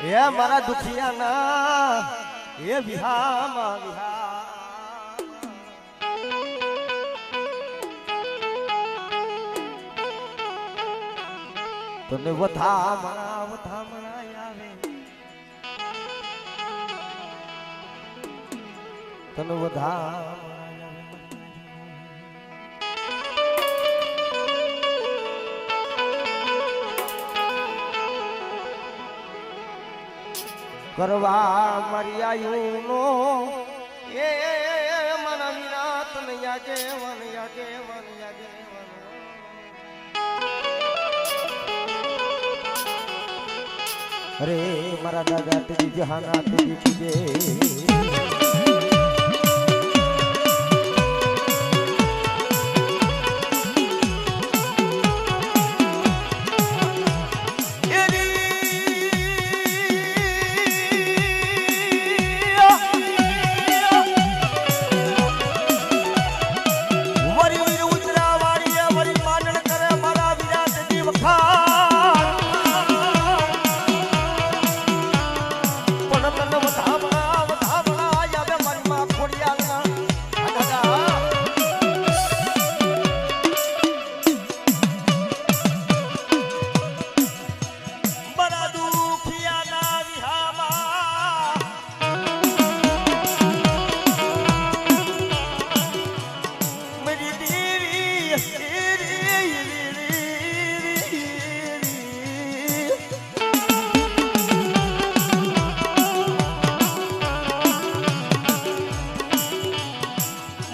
હે મારા દુખિયાના હે વિહામાં વિહા તને વધા મણા આવે તને વધા કરવા મર્યાયું નો એ મના વિના તને યાગે વન યાગે વન યાગે વન અરે મારા દાદા તેરી જહાના તેરી તુજે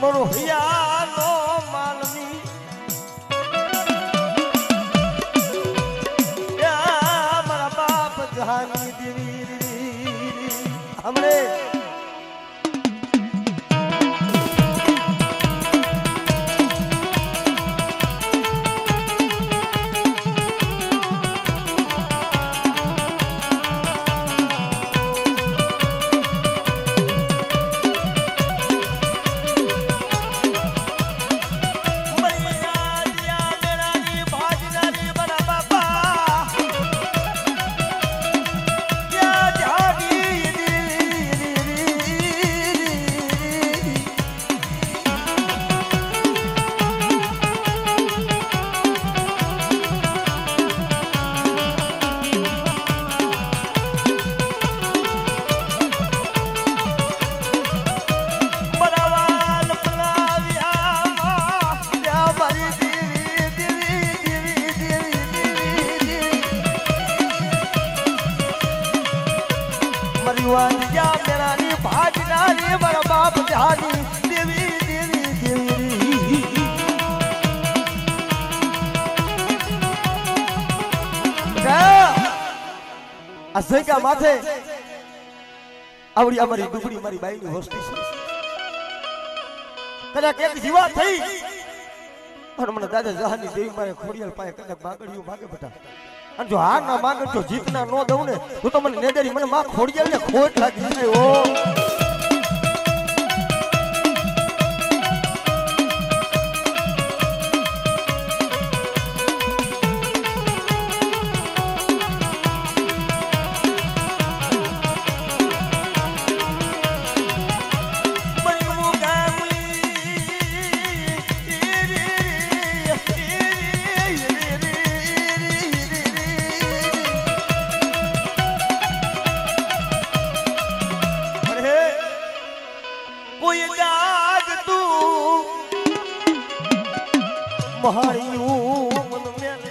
મરોહિયાનો માલની મારા બાપ જહાની દેવી હમણે મેરાની ભાગનારી મારા બાપ જહાની દેવી દેવી દેવી આ સૈકા માથે આવડી અમારી ડુગડી મારી બાઈની હોસ્ટી છે કદાચ એક જીવા થઈ અને મને દાદા જહાની દેવી મારે ખોડિયાલ પાસે કદાચ બાગડીઓ માગે બેટા અને જો હાર ના માંગે તો જીત ના નો દઉં ને તો મને નેદરી મને માં ખોડિયાલ ને ખોટ લાગી જાય ઓ મહાળિયું મન મેને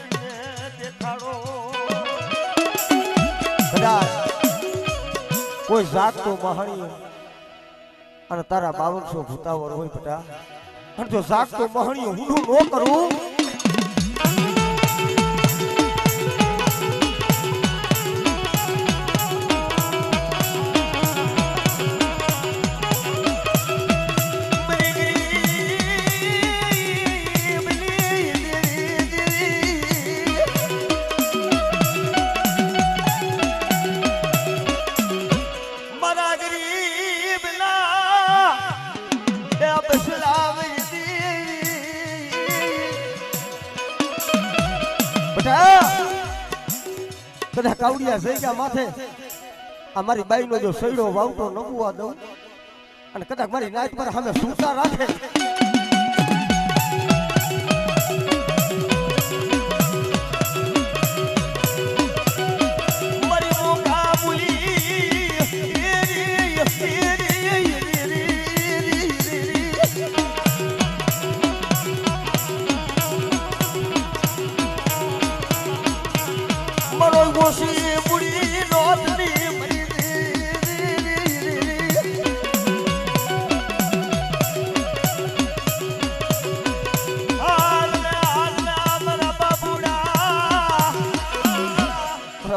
દેખાડો કદાચ કોઈ જાત તો મહાળિયું અને તારા 5200 ભૂતાવર હોય બેટા અને જો જાત તો મહાળિયું હું ન કરું બધા કાવડિયા થઈ ગયા માથે આ મારી બાઈનો જો સૈડો વાવતો નબુવા દઉં અને કદાચ મારી નાઈટ પર સામે સૂતા રાખે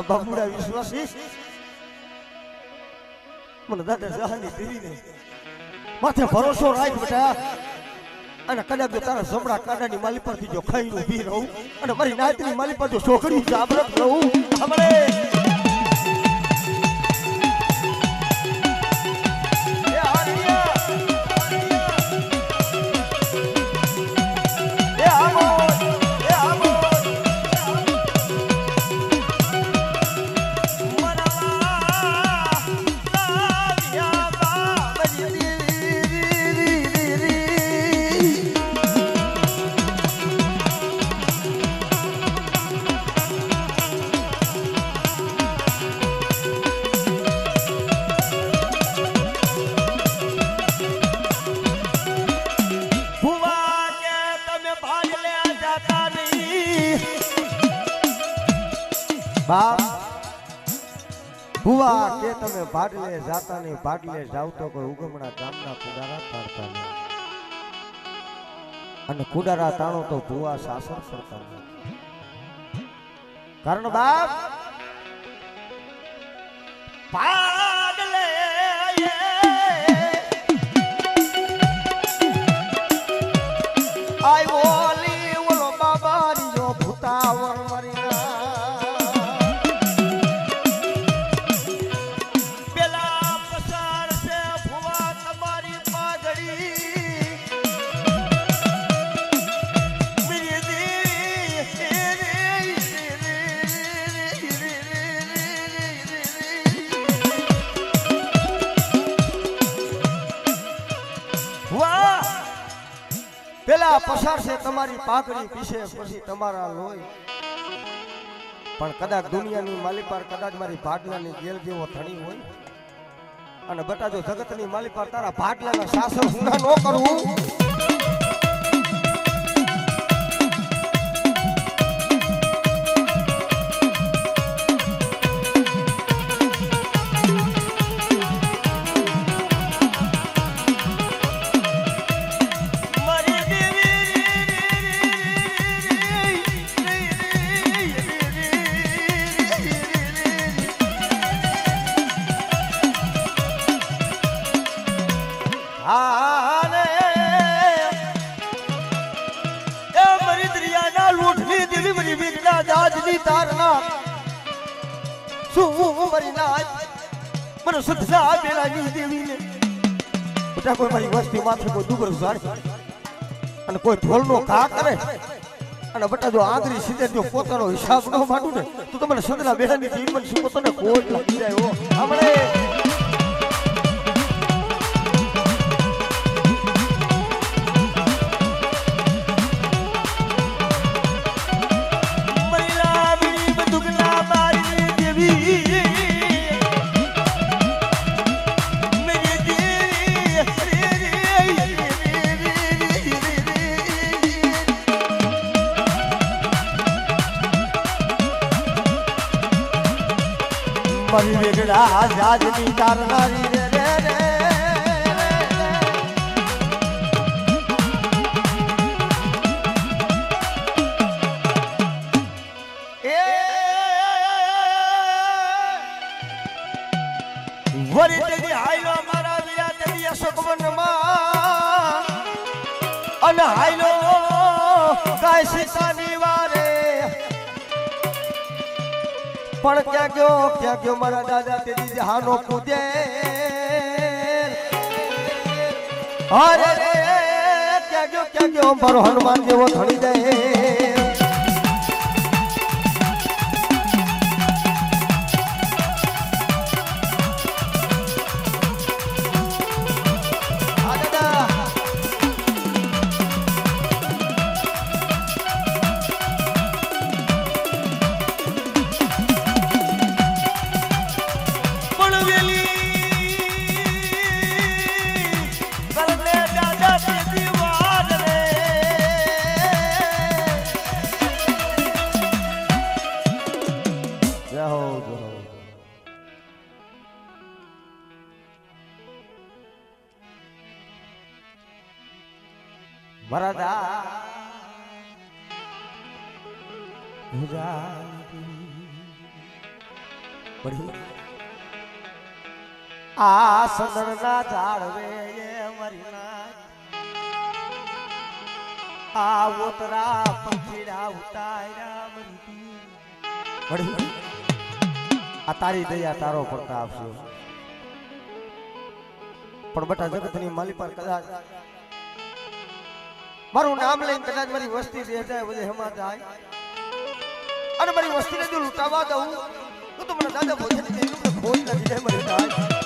બાબુડા વિશ્વાસી મને દાદા જહાની દેવીને માથે ભરોસો રાખ બેટા અને કદાચ જો તારા જમણા કાંડાની માલી પરથી જો ખાઈને ઊભી રહું અને મારી નાતની માલી પર જો છોકરી જાબરત રહું હમણે ભુવા કે તમે ભાડલે જાતા ને ભાડલે જાવ તો કોઈ ઉગમણા ગામના કુડારા તાણતા નહીં અને કુડારા તાણો તો ભુવા શાસન કરતા નહીં કારણ બાપ ભાડલે આઈ ઓલી ઓલો બાબારીયો ભૂતાવર મરીના પેલા પસાર છે તમારી પાઘડી પીછે પછી તમારા લોહી પણ કદાચ દુનિયાની માલી પર કદાચ મારી ભાડલાની ગેલ જેવો ધણી હોય અને બટા જો જગતની માલી પર તારા ભાડલાના શાસન હુના ન કરવું કોઈ મારી વસ્તી માથે કોઈ દુબર ઝાડ અને કોઈ ઢોલનો ઘા કરે અને બટા જો આંગળી સીધે જો પોતાનો હિસાબ ન માંડું ને તો તમને સંદલા બેડાની જીવન શું પોતાને કોટ લાગી જાય હો આપણે મારી વેગડા જાજની તારનારી રે રે રે એ વરી તેજી હાઈલો મારા વિયા તેજી અશોકવનમાં અને હાઈલો ગાય સીતાની વારે પણ ક્યાં ગયો મારા દાદા તેરી જહાનો કૂદે અરે રે ક્યાં ગયો મારો હનુમાન જેવો ધણી દે જો મારા દા આ સદરના ઝાડવે મરી આ ઓતરા પંખીડા ઉતાર્યા મરી આ તારી દયા તારો પ્રતાપ છે પણ બટા જગતની માલી પર કદાચ મારું નામ લઈને કદાચ મારી વસ્તી દે જાય બધે હેમાં જાય અને મારી વસ્તીને જો લૂંટાવા દઉં તો મને દાદા ભોજન ખોજ નથી જાય મારી જાય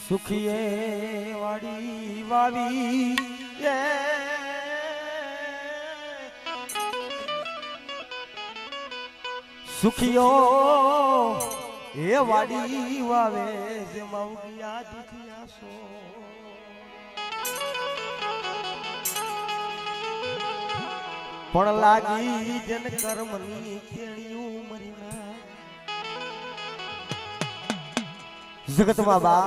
સુખીએ વાડી વાવી સુખિયો એ વાડી વાવે જેમાં ઉગિયા દુખિયા સો પણ લાગી જન કર્મની કેળિયું મરીના જગતમાં બા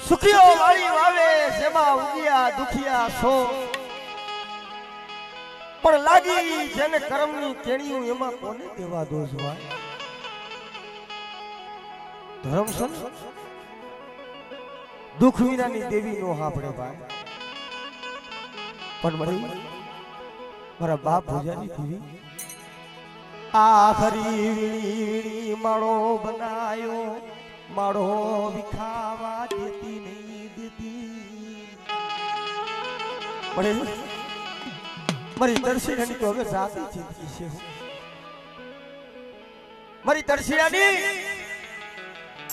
સુખિયો વાળી વાવે જેમાં ઉગિયા દુખિયા સો પણ લાગી જેને કર્મની કેણીયું એમાં કોને દેવા દોષ ભાઈ ધર્મ સન દુખ વિનાની દેવી નો હાપડે ભાઈ પણ મારા બાપ ભોજાની દેવી આખરી વીણી માળો બનાયો માળો વિખાવા દેતી નહીં દેતી પણ મારી તરસીડાની તો હવે જાતી જિંદગી છે મારી તરસીડાની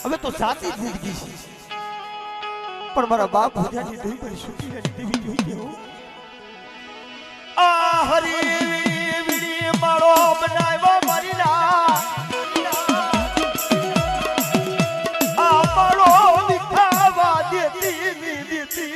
હવે તો જાતી જિંદગી છે પણ મારા બાપ ભોજાની દેવી મારી સુખીરાની દેવી જોઈ ગયો આ હરી વીણી માળો બનાવ્યો મારી ના આ માળો વિખાવા દેતી ની દેતી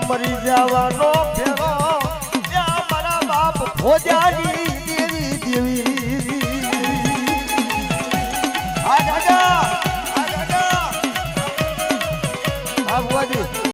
મરી જવાનો ફેરો ત્યાં મારા બાપ ભોજાની દેવી દેવી આ દાદા આ ભોજી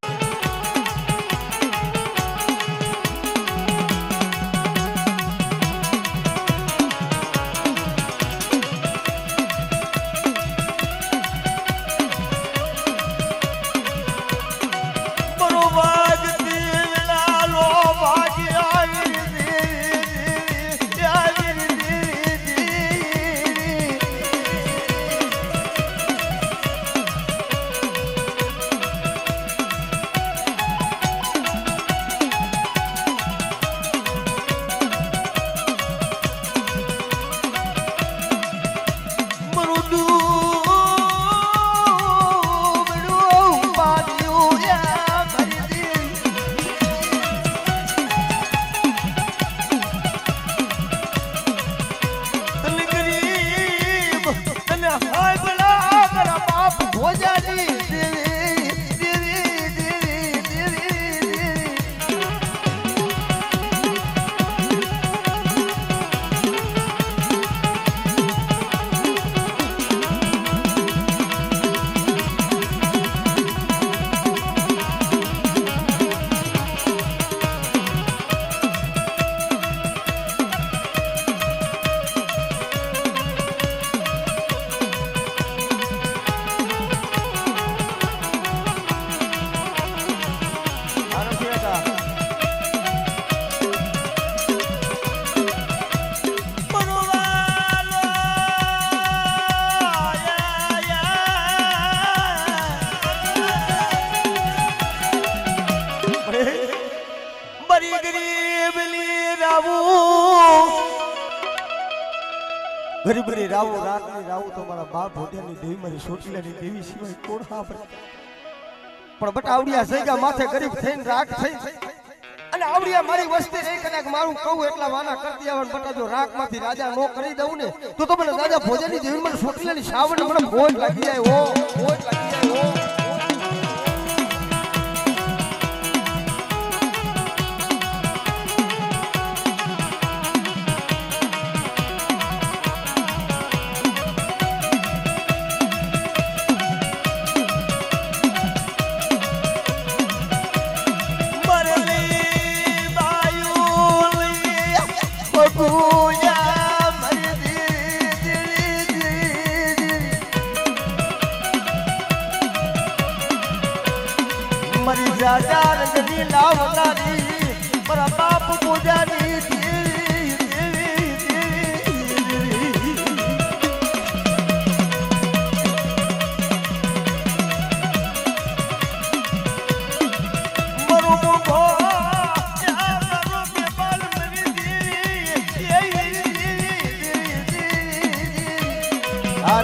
મારી ગરીબલી રાવું ગરીબની રાવું રાતની રાવું તો મારા બાપ ભોડિયાની દેવી મારી સોટલાની દેવી સિવાય કોણ હા પણ બટાવડિયા સૈગા માથે ગરીબ થઈને રાખ થઈ અને આવડિયા મારી વસ્તી રહી કદાચ મારું કહું એટલા વાના કરતી આવે બટા જો રાખ માંથી રાજા નો કરી દઉં ને તો મને રાજા ભોજનની દેવી મને સોટલાની સાવણ મને મોજ લાગી જાય ઓ મોજ લાગી જાય ઓ मरी राजा रंगनी लावनारी मरा बाप पूजानी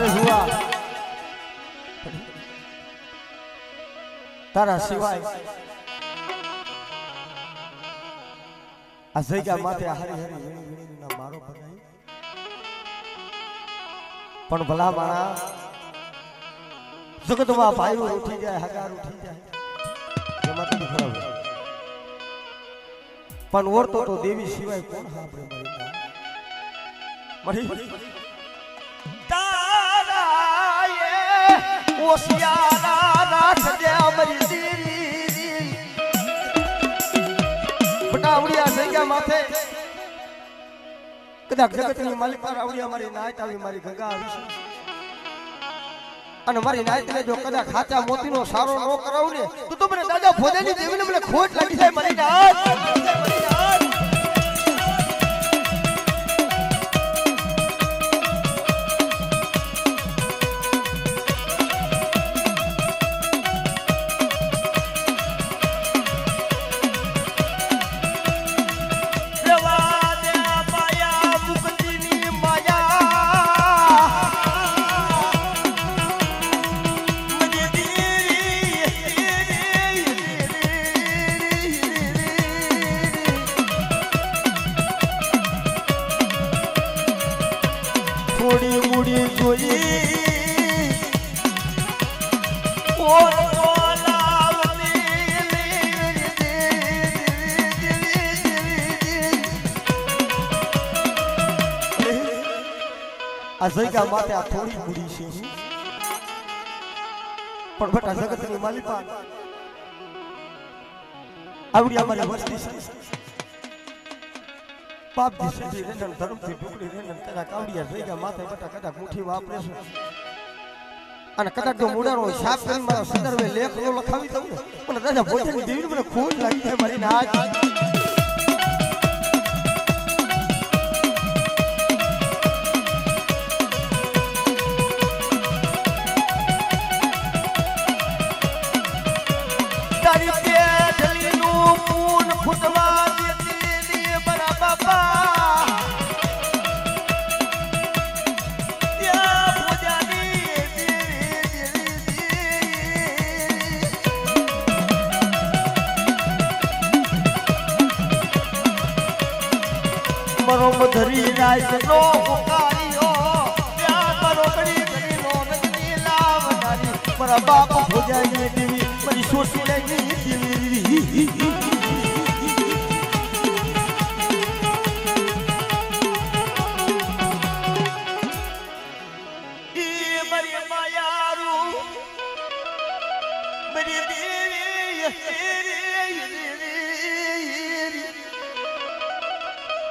हुआ તારા સિવાય આ જગ્યા માથે હરી હરી વીણી ના મારો ભગાઈ પણ ભલા માણા જગતમાં ભાઈઓ ઉઠી જાય હગાર ઉઠી જાય એમાં તો ખરાબ પણ ઓરતો તો દેવી સિવાય કોણ સાંભળે મારી તારા એ ઓસિયારા રાખ દે અમારી દીરી બટાવડિયા જગ્યા માથે કદાચ જગતની માલિકા રાવડિયા મારી નાયત આવી મારી ગંગા આવી અને મારી નાયતને જો કદાચ ખાચા મોતીનો સારો નો કરાવું ને તો મને દાદા ભોજનની દેવીને મને ખોટ લાગી જાય મારી નાયત થોડી મૂડી જોઈ ઓર આ જગ્યા માટે આ થોડી મૂડી છે પણ બટા જગતની માલિકા આવડી અમારી વસ્તી છે પાપ દી સીધી રેનન ધર્મથી ઢુકડી રેનન કદાચ કાવડિયા જગ્યા માથે બટા કદાચ મુઠ્ઠી વાપરે છે અને કદાચ જો મુડારો સાફ કરી મારા સંદર્ભે લેખ નો લખાવી દઉં ને મને દાદા ભોજનની દેવી મને ખોટ લાગી જાય મારી નાચ ધરી રાય નો પુકારિયો ત્યાં બરોબરી ધરીનો નજની લાવનારી મારા બાપ ભોજાની દેવી મારી સોટી લાગી દેવી ઈ મારી માયારું મારી દેવી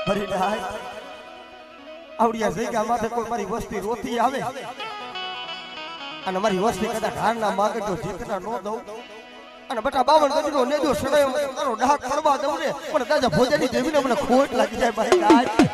મારી ડાય આવડિયા જગ્યા માથે કોઈ મારી વસ્તી રોતી આવે અને મારી વસ્તી કદાચ હારના માગે તો જીતના નો દઉં અને બટા 52 ગજનો નેજો સડાયો મારો ડાક પડવા દઉં ને પણ દાદા ભોજનની દેવીને મને ખોટ લાગી જાય મારી ડાય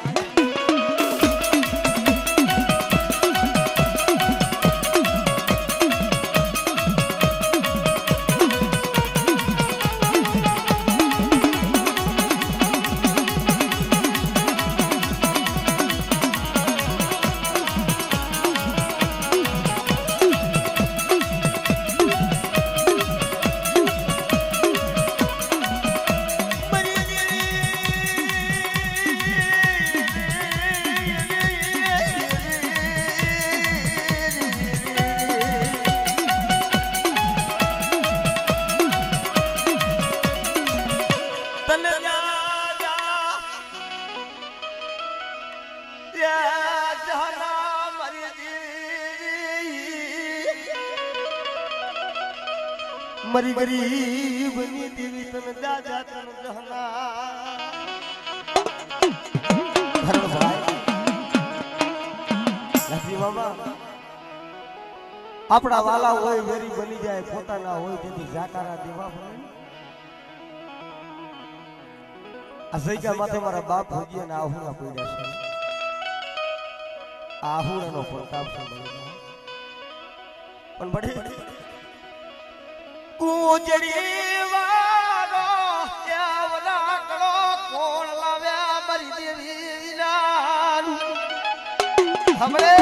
તને મરી ગરીબ ની દેવી તને દાદા તને જહના હરણ ભાઈ નથી બાબા આપણા વાલા હોય વેરી બની જાય પોતાના હોય તેથી જાકારા દેવા પડે આ સૈકા માથે મારા બાપ હોજી અને આહુરા પડ્યા છે આહુરાનો પ્રતાપ છે પણ બડે કુજડી વારો કેવલા કળો કોણ લાવ્યા મારી દેવી નાનું હમણે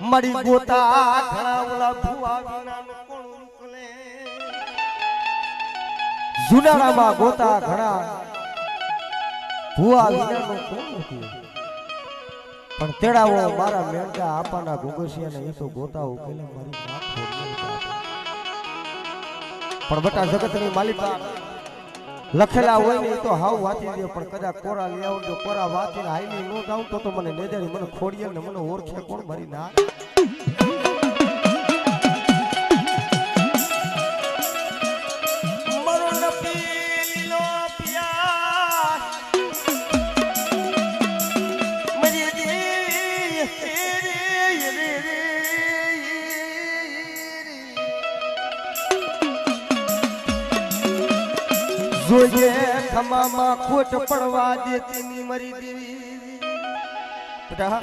મરી ગોતા ઘણા ઓલા ભુવા વિનાનો કોણ મોકલે જુનાળામાં ગોતા ઘણા ભુવા વિનાનો કોણ મોકલે પણ તેડાવો મારા મેંઢા આપાના ગોગસિયાને એ તો ગોતા ઉકેલે મારી માં પણ બટા જગતની માલિકા લખેલા હોય ને તો હાવ વાંચી દે પણ કદાચ કોરા લઈ આવું જો કોરા વાંચીને હાઈલી નો જાઉં તો મને નેજારી મને ખોડીએ ને મને ઓળખે કોણ મારી ના જોઈએ ખમામાં ખોટ પડવા દેતી મરી દેવી બેટા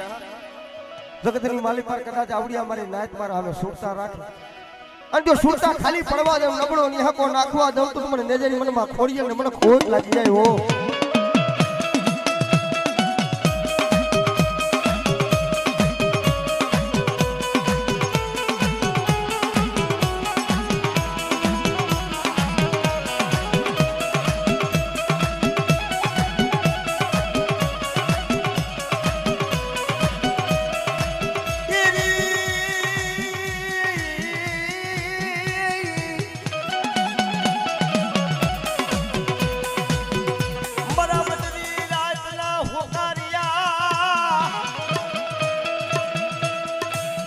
જગતની માલિક પર કદાચ આવડિયા મારી નાયત મારા અમે સુરતા રાખે અને જો સુરતા ખાલી પડવા દે નબળો નિહકો નાખવા દઉં તો મને નેજરી મનમાં ખોડીએ ને મને ખોટ લાગી જાય હો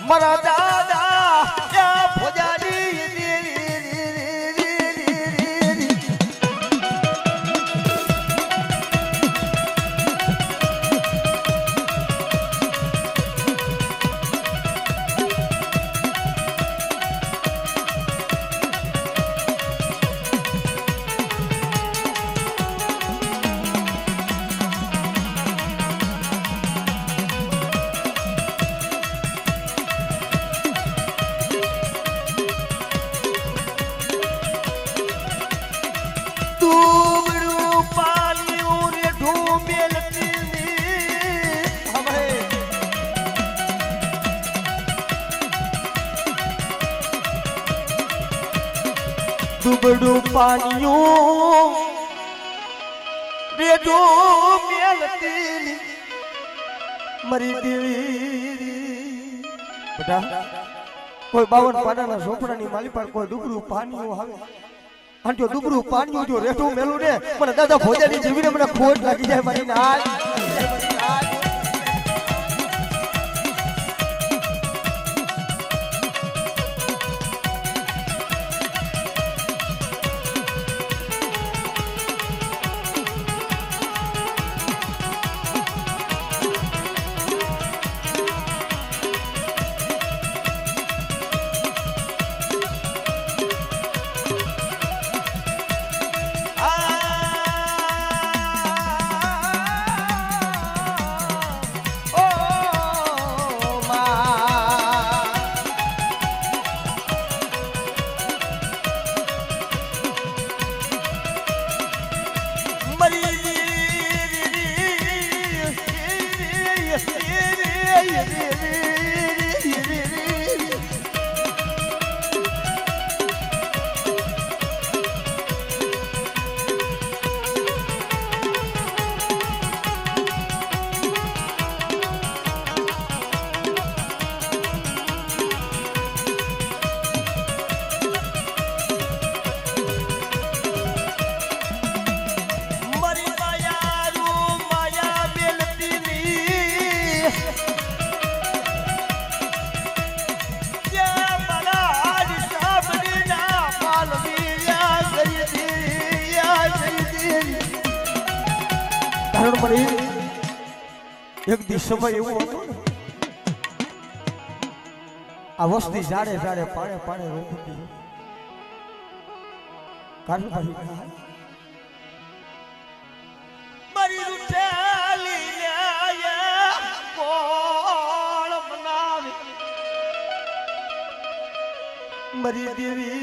મારા દાદા યા ભોજારી દુબડું પાણીયું રેડો મેલતી મરી દેવી બેટા કોઈ 52 પાડાના ઝોપડાની માલી પર કોઈ દુબરું પાણીઓ આવે અને જો દુબરું પાણીઓ જો રેઠું મેલું ને મને દાદા ભોજાની જીવીને મને ખોટ લાગી જાય મારી નાજ એક દિવસમાં એવું હતું ને આ વસ્તી જાડે જાડે પાડે પાડે રોકતી કારણભાઈ મારી રૂઠેલી ન્યાય કોળ બનાવી મરી દેવી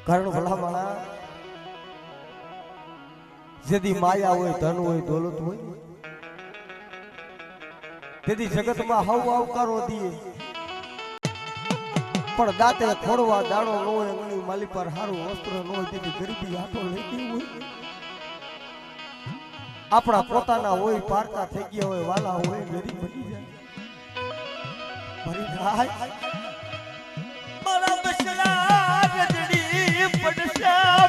કારણ ભલા માણા જેદી માયા હોય ધન હોય દોલત હોય તેથી જગતમાં હવ આવકારો દીએ પણ દાંતે ખોડવા દાણો ન હોય અંગણી માલી પર હારું વસ્ત્ર ન હોય તેથી ગરીબી હાથો લઈ ગઈ હોય આપણા પોતાના હોય પારકા થઈ ગયા હોય વાલા હોય ગરીબ બની જાય ભરી જાય મારા બસરા ગદડી પડશા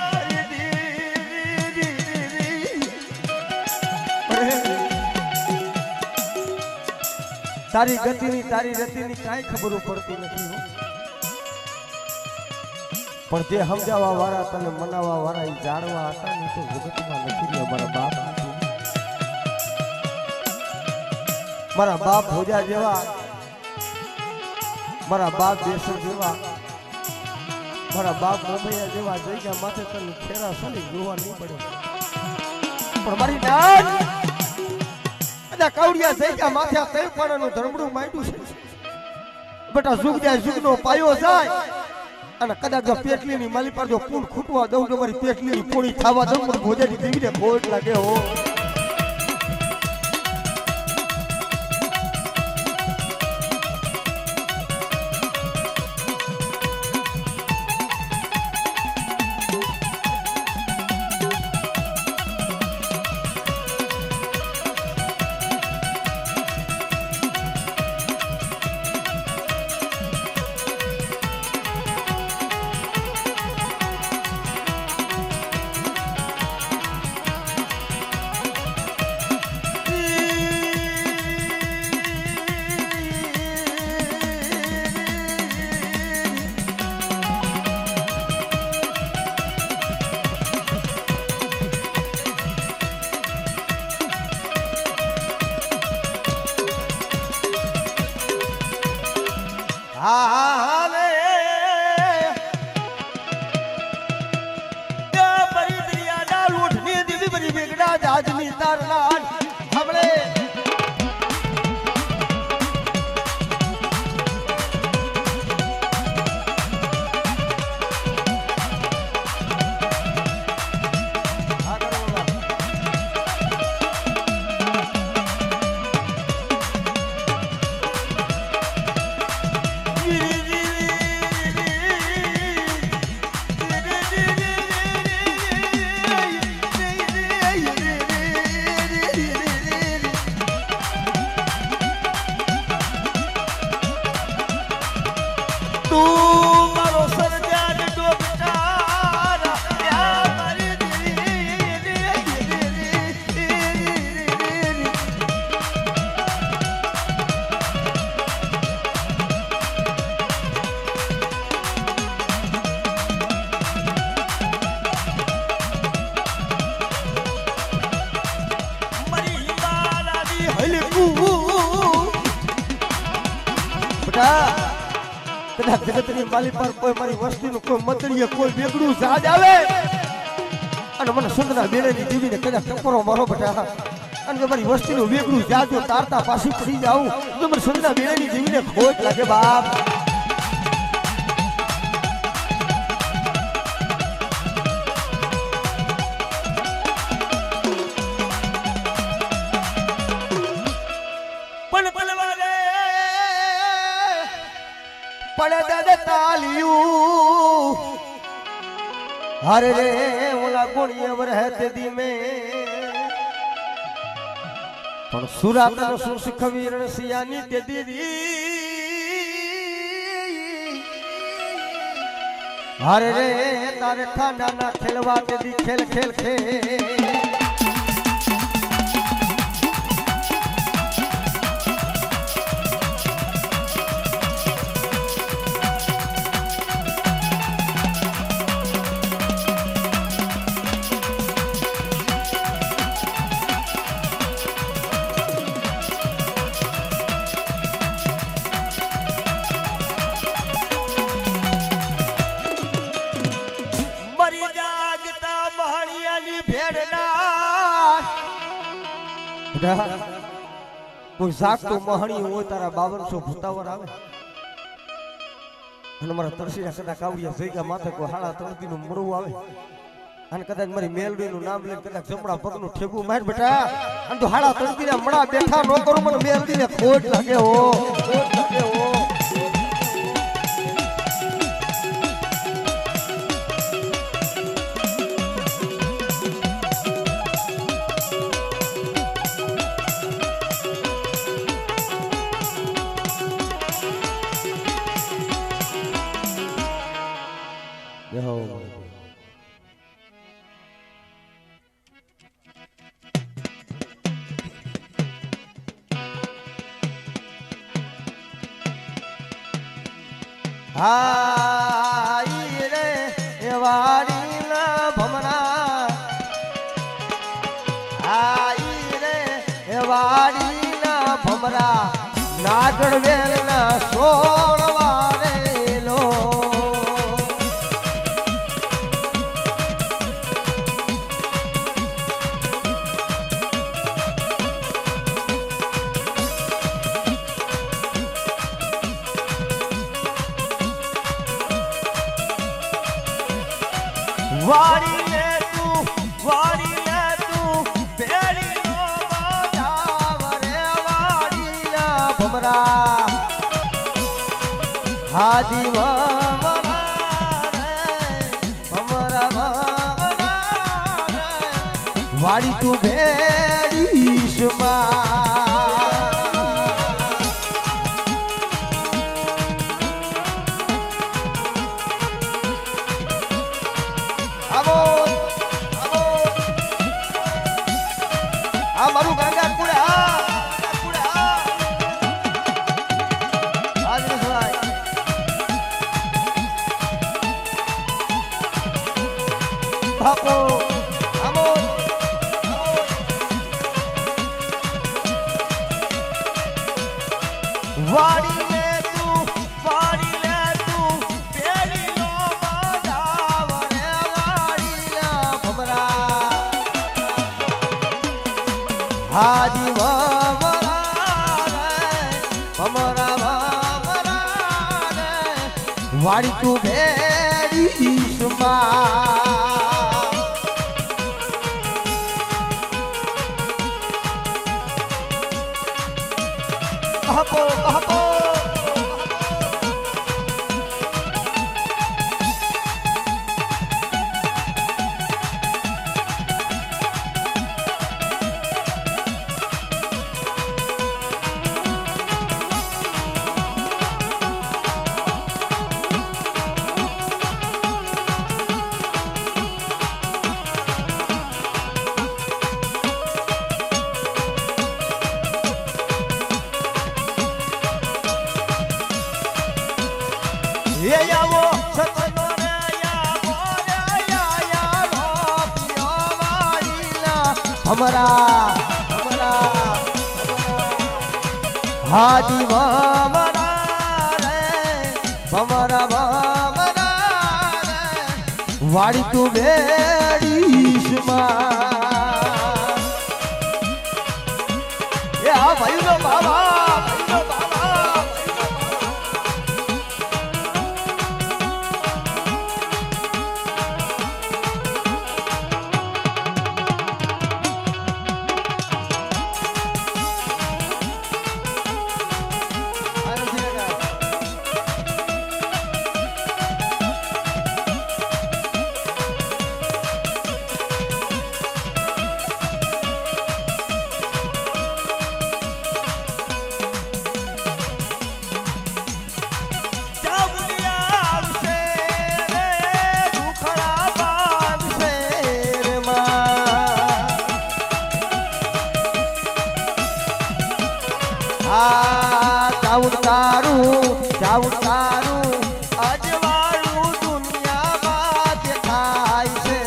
તારી ગતિની તારી રતિની કાંઈ ખબર પડતી નથી પણ જે સમજાવવા વાળા તને મનાવવા વાળા એ જાણવા હતા ને તો જગતમાં નથી અમારા બાપ મારા બાપ ભોજા જેવા મારા બાપ દેસર જેવા મારા બાપ મોમૈયા જેવા જગ્યા માથે તને ખેરા સલી જોવા નહીં પડે પણ મારી નાન કાવડિયા થઈ ગયા માથે તઈ પાણાનું ધર્મડું માંડ્યું છે બેટા જુગ જાય જુગનો પાયો જાય અને કદાચ જો પેટલીની માલી પર જો કુલ ખૂટવા દઉં તો મારી પેટલીની પોણી ખાવા દઉં પણ ભોજાની દેવીને ખોટ લાગે હો આજની તારના હમણે કદાચ જગતની માલી પર કોઈ મારી વસ્તીનું કોઈ મતડીએ કોઈ બેગડું જાજ આવે અને મને સુંદરના બેડેની દેવીને કદાચ ટપરો મારો બેટા અને જો મારી વસ્તીનું બેગડું જાજો તારતા પાછી પડી જાઉં તો મને સુંદરના બેડેની દેવીને ખોટ લાગે બાપ. પડે દાદા તાલિયું હરે રે ઓલા કોણીએ વરહતે ધીમે પણ સુરાતનો સુખ વીરણ સિયાની તે દીદી હરે રે તારે ઠાંડા ના ખેલવા તે દી ખેલ ખેલ ખેલ કોઈ જાગતું મહણી હોય તારા 5200 ભૂતાવર આવે અને મારા તરસીના કદાચ કાવડિયા જગ્યા માથે કોઈ હાડા તળતીનું મળવું આવે અને કદાચ મારી મેલડીનું નામ લઈને કદાચ જમણા પગનું ઠેકું માર બેટા અને તો હાડા તળતીના મણા બેઠા ન કરું મને મેલડીને ખોટ લાગે હો ખોટ લાગે હો. હાઈ રે એવાડી ના ભમરા હાઈ રે એવાડી ના ભમરા નાગર વેલ ના સોળવા રેલો વાડી લે તું ભેડી નો બજાવ રે વાડી ના ભમરા હાજી ભમરા રે ભમરા ભમરા રે વાડી તું ભેડી સુમા મારું ગાંડા કુડે બાપો આમો વાડી લે તું પેરી નો બજાવ રે વાડી ના ભમરા હાજી ભમરા રે વાડી તું ભેડી સુમા કહપો કહપો યાવો સતનો રે યાવો રે યાવો પિયો વાડીના ભમરા હાજી ભમરા રે ભમરા મારા બાબરા વાડી તું બેડીશ માં એ આ ભાઈનો બાબા ચાઉડ તારું અજવાળું દુનિયામાં દેખાય છે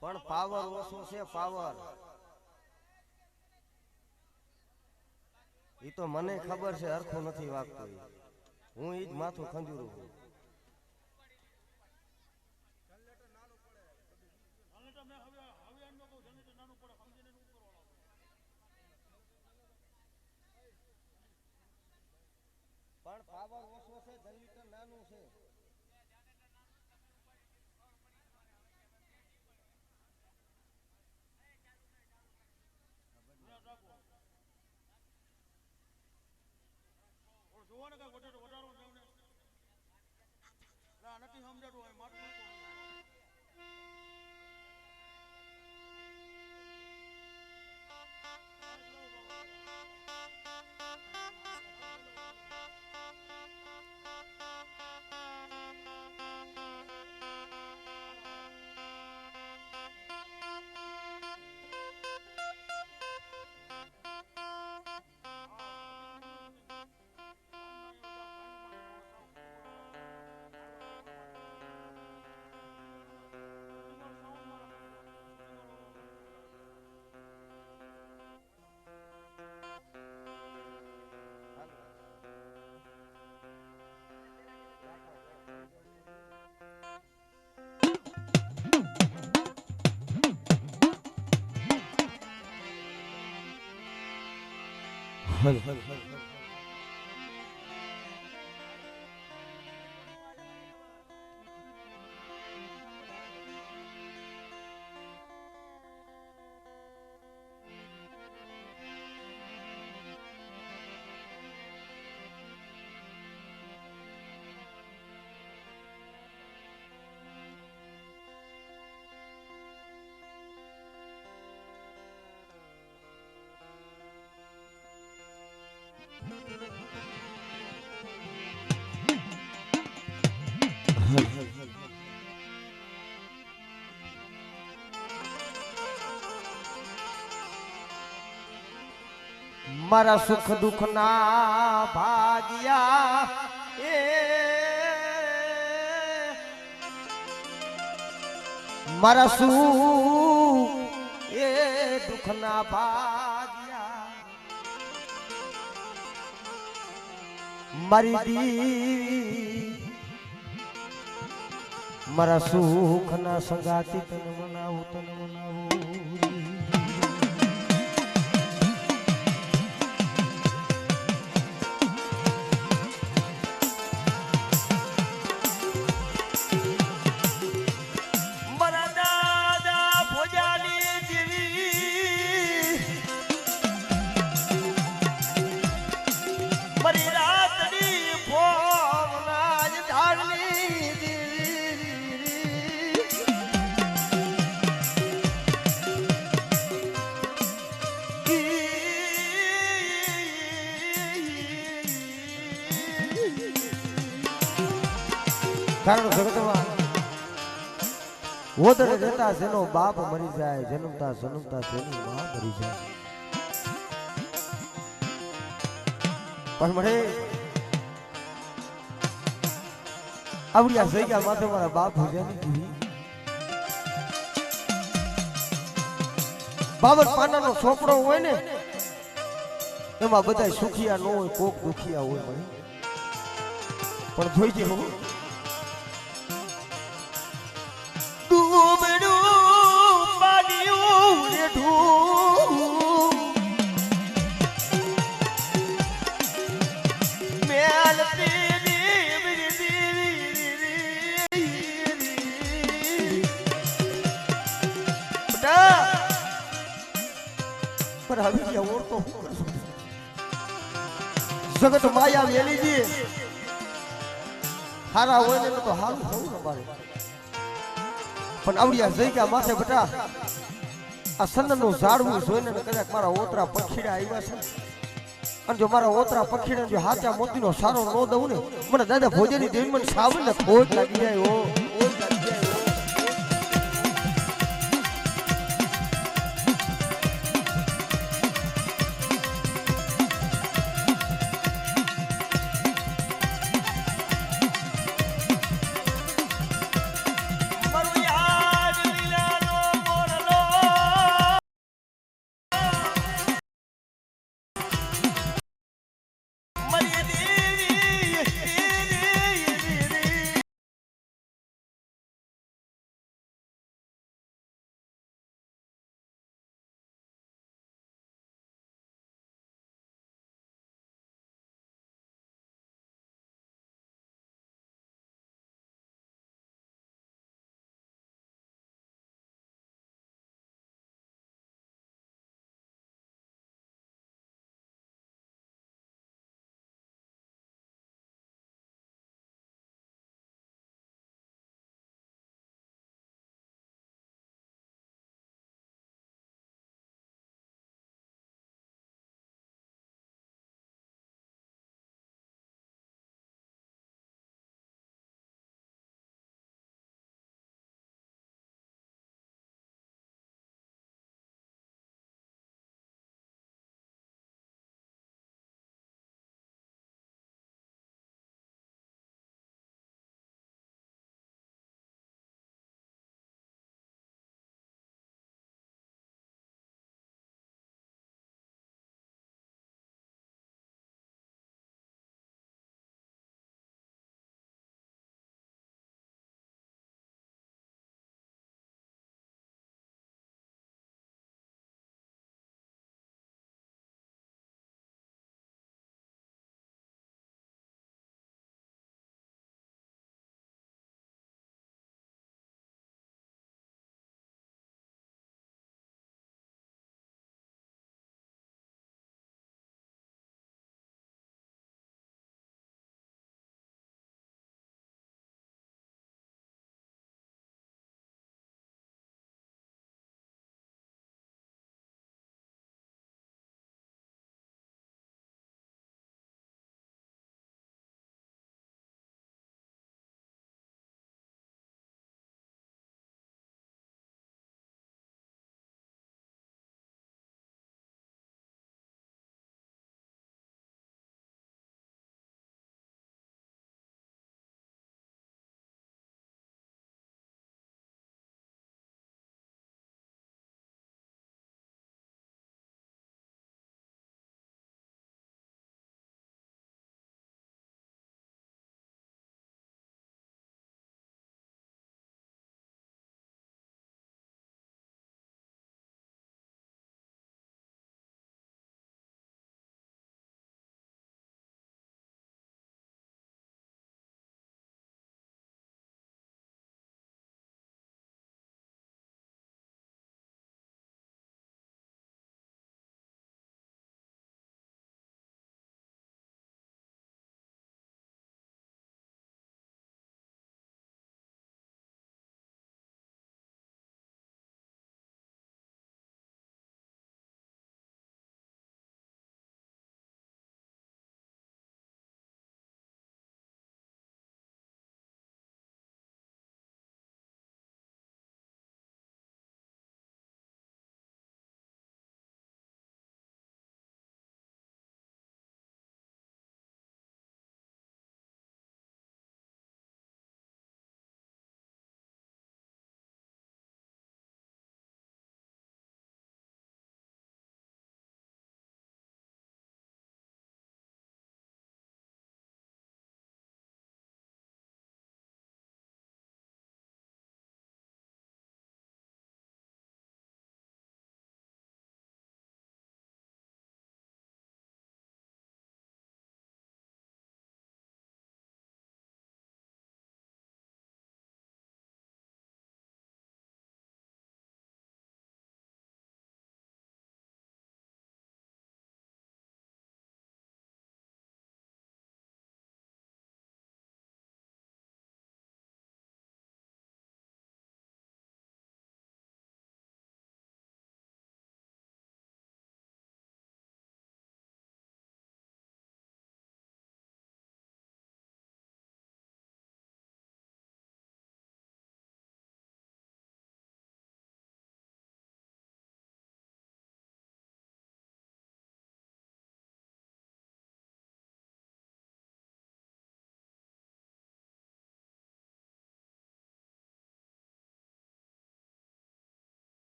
પણ પાવર ઓછો છે પાવર ઈ તો મને ખબર છે હરખું નથી વાગતું હું ઈ જ માથું ખંજુરું છું પણ પાવર ઓછો છે જનરેટર નાનું છે મારા સુખ દુઃખ ના ભાગ્યા એ મારા સુખ એ દુઃખ ના ભાગ્યા મારી મારા સુખના સંગાતી તને મનાવું તને મનાવું કારણ જગતમાં ઓદરે જતા જેનો બાપ મરી જાય જન્મતા જન્મતા તેની માં મરી જાય પણ મને આવડિયા જગ્યા માથે મારા બાપ ભજ્યાની દીધી બાબર પાનાનો છોકરો હોય ને એમાં બધા સુખિયા ન હોય કોક દુખિયા હોય મને પણ જોઈ જેવું જગત માયા વેલીજી હારા હોય ને તો હારું થવું ને મારે પણ આવડિયા જગ્યા માથે બટા આ સંદનનું ઝાડવું જોઈને કદાચ મારા ઓતરા પખીડા આવ્યા છે અને જો મારા ઓતરા પખીડા જો હાચા મોતીનો સારો ન દઉં ને મને દાદા ભોજનની દેવી મને સાવને ખોટ લાગી જાય હો